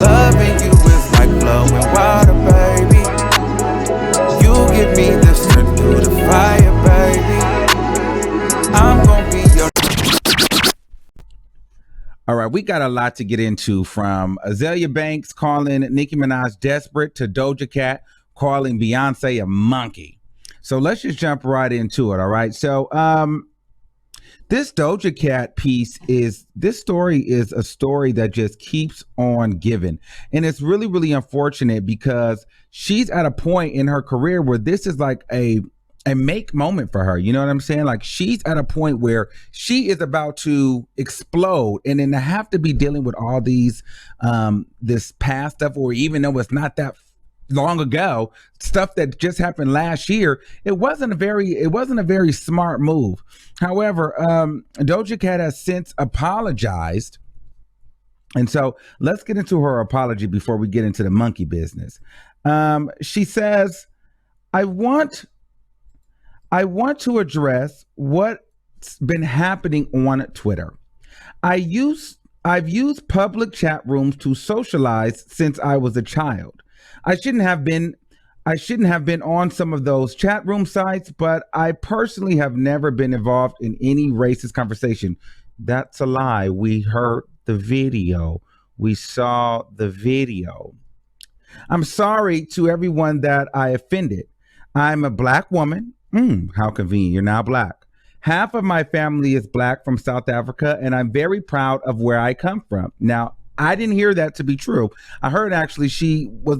Loving you is like flowing water, baby. You give me the strength through the fire, baby. I'm gonna be your. All right, we got a lot to get into, from Azealia Banks calling Nicki Minaj desperate to Doja Cat calling Beyonce a monkey. So let's just jump right into it. All right. So this Doja Cat story is a story that just keeps on giving. And it's really, really unfortunate because she's at a point in her career where this is like a make moment for her. You know what I'm saying? Like, she's at a point where she is about to explode, and then to have to be dealing with all these this past stuff, or even though it's not that long ago, stuff that just happened last year, it wasn't a very smart move. However, Doja Cat has since apologized. And so let's get into her apology before we get into the monkey business. She says, I want to address what's been happening on Twitter. I've used public chat rooms to socialize since I was a child. I shouldn't have been on some of those chat room sites, but I personally have never been involved in any racist conversation. That's a lie. We heard the video. We saw the video. I'm sorry to everyone that I offended. I'm a Black woman. How convenient. You're now Black. Half of my family is Black from South Africa, and I'm very proud of where I come from. Now, I didn't hear that to be true. I heard actually she was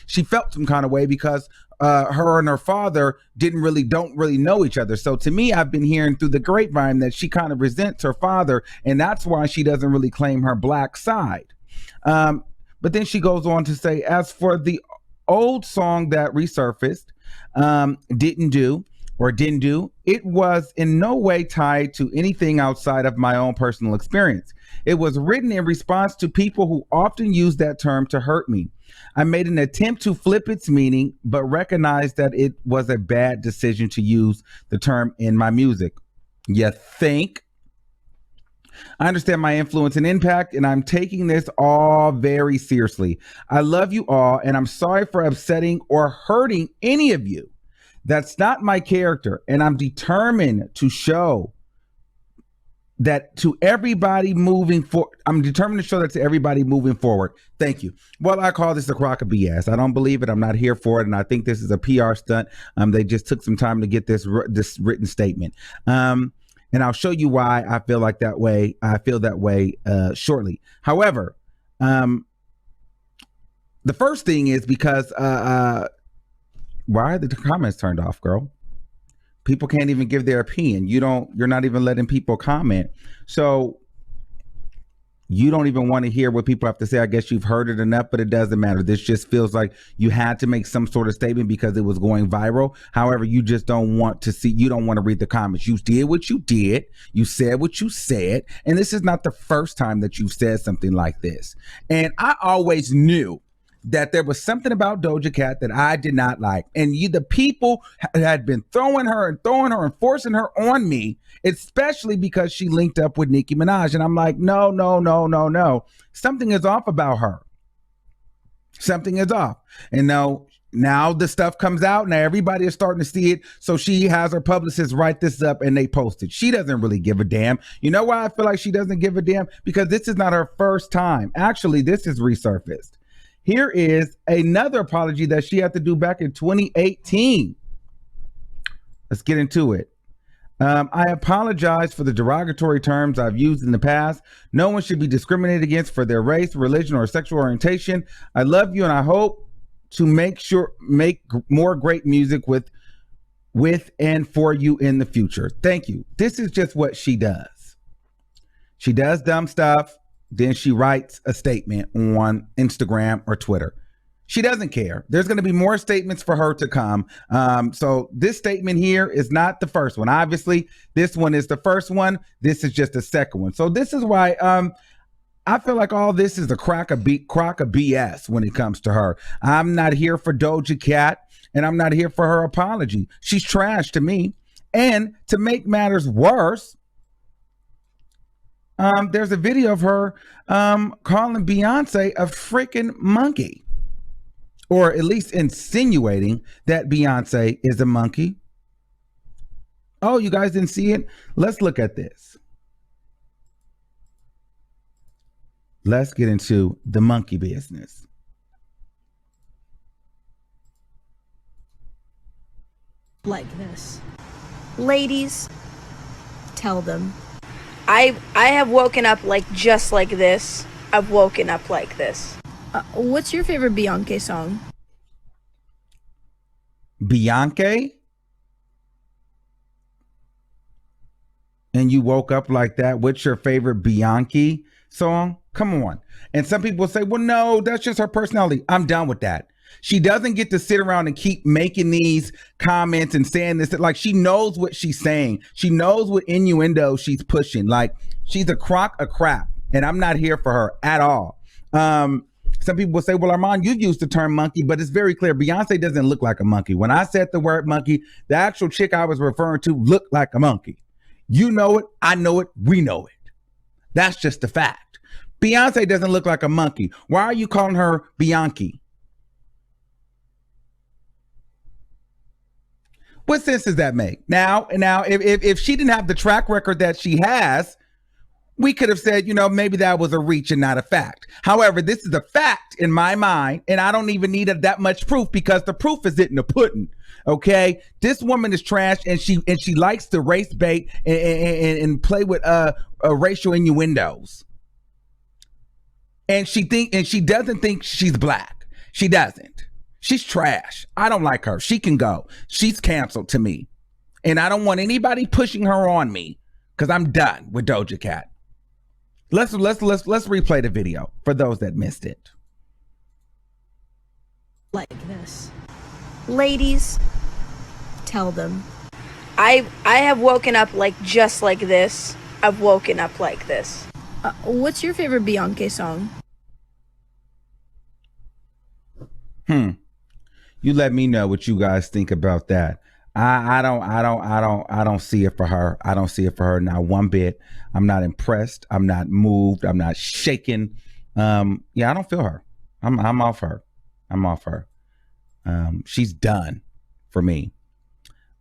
she felt some kind of way because her and her father don't really know each other. So to me, I've been hearing through the grapevine that she kind of resents her father, and that's why she doesn't really claim her Black side. But then she goes on to say, as for the old song that resurfaced, didn't do, it was in no way tied to anything outside of my own personal experience. It was written in response to people who often use that term to hurt me. I made an attempt to flip its meaning, but recognized that it was a bad decision to use the term in my music. You think? I understand my influence and impact, and I'm taking this all very seriously. I love you all, and I'm sorry for upsetting or hurting any of you. That's not my character, and I'm determined to show that to everybody moving forward. Thank you. Well, I call this a crock of BS. I don't believe it. I'm not here for it, and I think this is a PR stunt. They just took some time to get this written statement. And I'll show you why I feel that way shortly. However, the first thing is because why are the comments turned off, girl? People can't even give their opinion. You're not even letting people comment. So you don't even want to hear what people have to say. I guess you've heard it enough, but it doesn't matter. This just feels like you had to make some sort of statement because it was going viral. However, you just don't want to read the comments. You did what you did. You said what you said. And this is not the first time that you've said something like this. And I always knew that there was something about Doja Cat that I did not like. And the people had been throwing her and forcing her on me, especially because she linked up with Nicki Minaj. And I'm like, no. Something is off about her. Something is off. And now the stuff comes out. Now everybody is starting to see it. So she has her publicist write this up and they post it. She doesn't really give a damn. You know why I feel like she doesn't give a damn? Because this is not her first time. Actually, this is resurfaced. Here is another apology that she had to do back in 2018. Let's get into it. I apologize for the derogatory terms I've used in the past. No one should be discriminated against for their race, religion, or sexual orientation. I love you, and I hope to make more great music with and for you in the future. Thank you. This is just what she does. She does dumb stuff. Then she writes a statement on Instagram or Twitter. She doesn't care. There's going to be more statements for her to come. So this statement here is not the first one. Obviously, this one is the first one. This is just the second one. So this is why I feel like all this is a crock of BS when it comes to her. I'm not here for Doja Cat, and I'm not here for her apology. She's trash to me. And to make matters worse, there's a video of her calling Beyonce a freaking monkey, or at least insinuating that Beyonce is a monkey. Oh, you guys didn't see it? Let's look at this. Let's get into the monkey business. Like this. Ladies, tell them. I have woken up like just like this. I've woken up like this. What's your favorite Beyonce song? Beyonce? And you woke up like that? What's your favorite Beyonce song? Come on. And some people say, well, no, that's just her personality. I'm done with that. She doesn't get to sit around and keep making these comments and saying this. Like, she knows what she's saying. She knows what innuendo she's pushing. Like, she's a crock of crap, and I'm not here for her at all. Some people will say, well, Armon, you've used the term monkey, but it's very clear. Beyonce doesn't look like a monkey. When I said the word monkey, the actual chick I was referring to looked like a monkey. You know it. I know it. We know it. That's just the fact. Beyonce doesn't look like a monkey. Why are you calling her Bianchi? What sense does that make? Now, if she didn't have the track record that she has, we could have said, maybe that was a reach and not a fact. However, this is a fact in my mind, and I don't even need that much proof, because the proof is in the pudding. Okay, this woman is trash, and she likes to race bait and play with racial innuendos. And she doesn't think she's black. She doesn't. She's trash. I don't like her. She can go. She's canceled to me. And I don't want anybody pushing her on me, because I'm done with Doja Cat. Let's replay the video for those that missed it. Like this. Ladies, tell them. I have woken up like just like this. I've woken up like this. What's your favorite Beyonce song? You let me know what you guys think about that. I don't see it for her. I don't see it for her not one bit. I'm not impressed. I'm not moved. I'm not shaken. I don't feel her. I'm off her. I'm off her. She's done for me.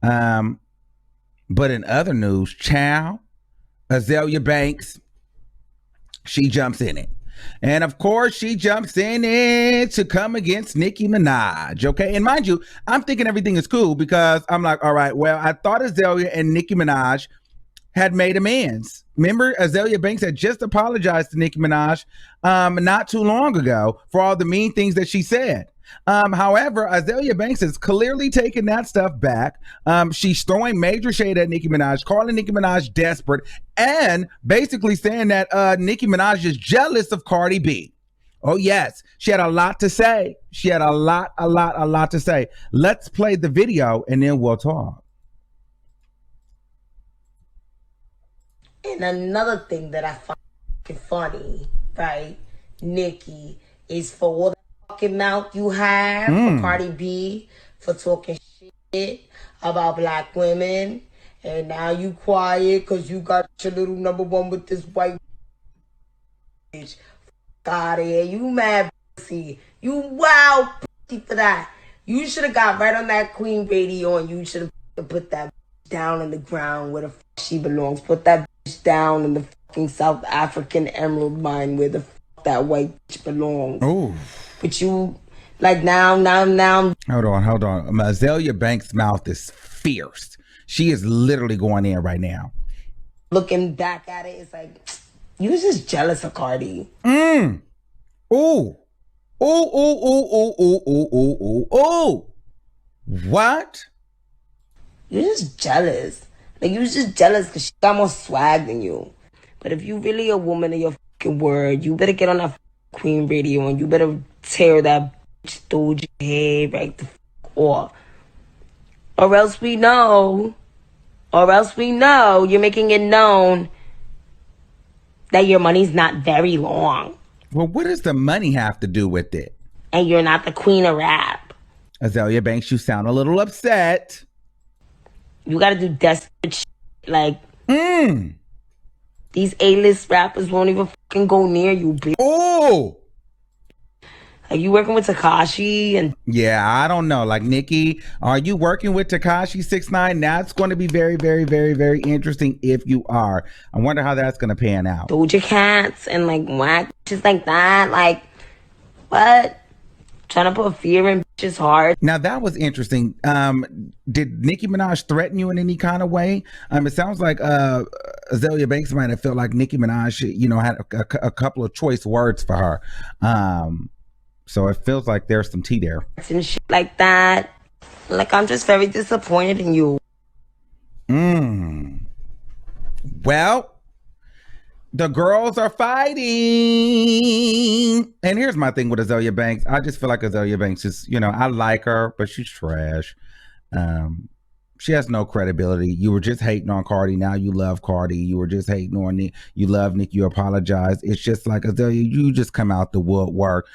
But in other news, Azealia Banks, she jumps in it. And of course, she jumps in it to come against Nicki Minaj. Okay. And mind you, I'm thinking everything is cool, because I'm like, all right, well, I thought Azealia and Nicki Minaj had made amends. Remember, Azealia Banks had just apologized to Nicki Minaj not too long ago for all the mean things that she said. However, Azealia Banks has clearly taken that stuff back. She's throwing major shade at Nicki Minaj, calling Nicki Minaj desperate, and basically saying that Nicki Minaj is jealous of Cardi B. Oh, yes. She had a lot to say. She had a lot to say. Let's play the video and then we'll talk. And another thing that I find funny, right, Nicki, is for all the fucking mouth you have for Cardi B for talking shit about black women, and now you quiet because you got your little number one with this white bitch. Out of here. You mad pussy. You wild pussy for that. You should have got right on that Queen radio, and you should have put that bitch down on the ground where the fuck she belongs. Put that bitch down in the fucking South African emerald mine where the fuck that white bitch belongs. Oh. But you, like, now. Hold on. Azealia Banks' mouth is fierce. She is literally going in right now. Looking back at it, it's like, you was just jealous of Cardi. Ooh. What? You're just jealous. Like, you was just jealous because she got more swag than you. But if you really a woman of your fucking word, you better get on that Queen radio and you better tear that bitch Doja head right the fuck off. Or else we know you're making it known that your money's not very long. Well, what does the money have to do with it? And you're not the queen of rap. Azealia Banks, you sound a little upset. You gotta do desperate shit, like... These A-list rappers won't even fucking go near you, bitch. Oh, Like, you working with Tekashi and... yeah, I don't know. Like, Nicki, are you working with Tekashi 6ix9ine? That's going to be very, very, very, very interesting if you are. I wonder how that's going to pan out. Doja Cats and, like, whack bitches like that. Like, what? Trying to put fear in bitches' heart. Now, that was interesting. Did Nicki Minaj threaten you in any kind of way? It sounds like Azealia Banks might have felt like Nicki Minaj, you know, had a couple of choice words for her. So it feels like there's some tea there. And shit like that. Like, I'm just very disappointed in you. Well, the girls are fighting. And here's my thing with Azealia Banks. I just feel like Azealia Banks is, you know, I like her, but she's trash. She has no credibility. You were just hating on Cardi. Now you love Cardi. You were just hating on Nick. You love Nick. You apologize. It's just like, Azealia, you just come out the woodwork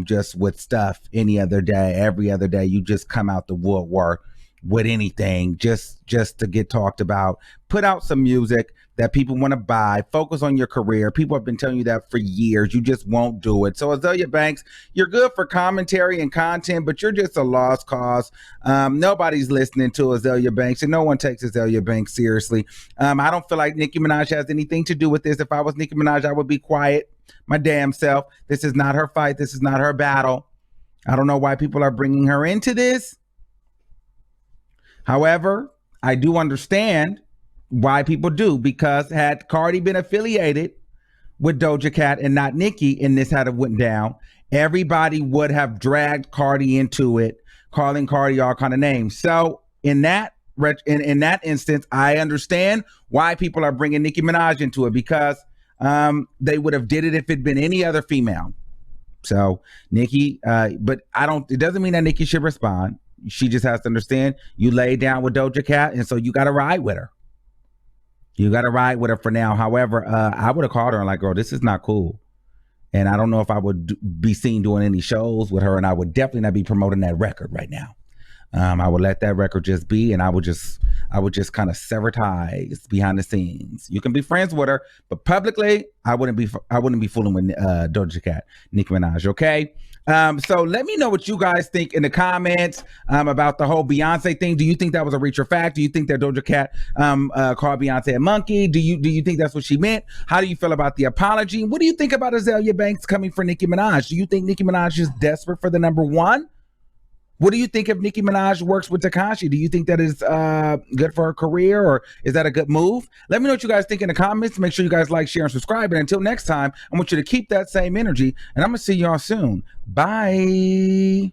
just with stuff any other day, every other day. You just come out the woodwork with anything just to get talked about. Put out some music that people want to buy. Focus on your career. People have been telling you that for years. You just won't do it. So Azealia Banks, you're good for commentary and content, but you're just a lost cause. Nobody's listening to Azealia Banks, and no one takes Azealia Banks seriously. I don't feel like Nicki Minaj has anything to do with this. If I was Nicki Minaj, I would be quiet my damn self. This is not her fight. This is not her battle. I don't know why people are bringing her into this. However, I do understand why people do, because had Cardi been affiliated with Doja Cat and not Nicki, and this had went down, everybody would have dragged Cardi into it, calling Cardi all kind of names. So in that instance, I understand why people are bringing Nicki Minaj into it, because they would have did it if it'd been any other female. So Nicki, but it doesn't mean that Nicki should respond. She just has to understand you laid down with Doja Cat, and so you got to ride with her. You got to ride with her for now. However, I would have called her and like, girl, this is not cool. And I don't know if I would be seen doing any shows with her, and I would definitely not be promoting that record right now. I would let that record just be, and I would just kind of sever ties behind the scenes. You can be friends with her, but publicly, I wouldn't be fooling with Doja Cat, Nicki Minaj. Okay. So let me know what you guys think in the comments about the whole Beyonce thing. Do you think that was a reach or fact? Do you think that Doja Cat called Beyonce a monkey? Do you think that's what she meant? How do you feel about the apology? What do you think about Azealia Banks coming for Nicki Minaj? Do you think Nicki Minaj is desperate for the number one? What do you think if Nicki Minaj works with Tekashi? Do you think that is good for her career, or is that a good move? Let me know what you guys think in the comments. Make sure you guys like, share, and subscribe. And until next time, I want you to keep that same energy, and I'm going to see y'all soon. Bye.